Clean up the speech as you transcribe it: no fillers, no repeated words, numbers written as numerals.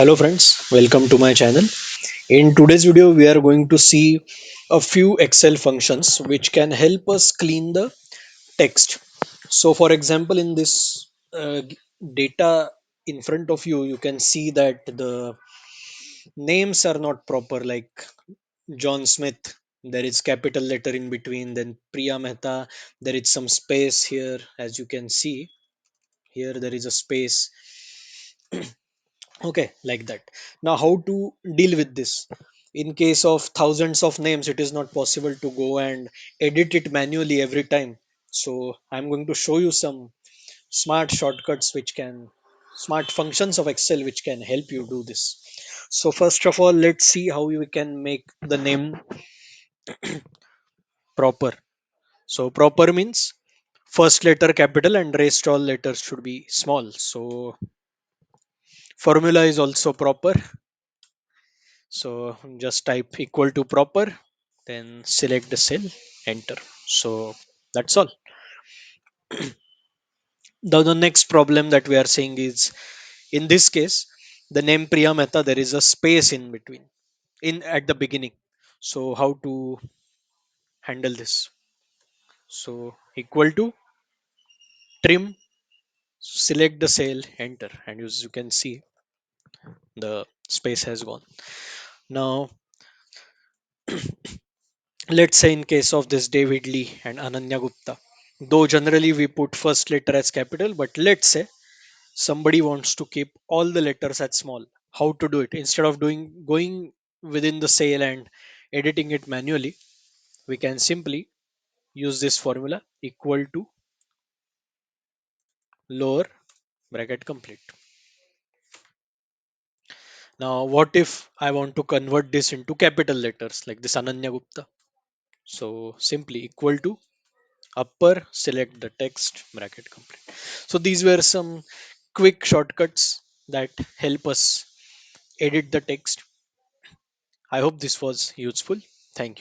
Hello friends, welcome to my channel. In today's video, we are going to see a few Excel functions which can help us clean the text. So for example, in this data in front of you, you can see that the names are not proper, like John Smith. There is capital letter in between, then Priya Mehta. There is some space here, as you can see. Here there is a space. Okay, like that. Now how to deal with this? In case of thousands of names, it is not possible to go and edit it manually every time. So I'm going to show you some smart shortcuts which can smart functions of Excel which can help you do this. So first of all, let's see how we can make the name proper. So proper means first letter capital and rest all letters should be small. So formula is also proper. So just type equal to proper, then select the cell, enter. So that's all. The next problem that we are seeing is, in this case, the name Priya Mehta, there is a space in between, in at the beginning. So how to handle this? So equal to trim, select the cell, enter, and as you can see, the space has gone. Now let's say in case of this David Lee and Ananya Gupta, though generally we put first letter as capital, but let's say somebody wants to keep all the letters as small. How to do it? Instead of doing going within the cell and editing it manually, we can simply use this formula equal to lower bracket complete. Now what if I want to convert this into capital letters like this Ananya Gupta? So simply equal to upper, select the text, bracket complete. So these were some quick shortcuts that help us edit the text. I hope this was useful. Thank you.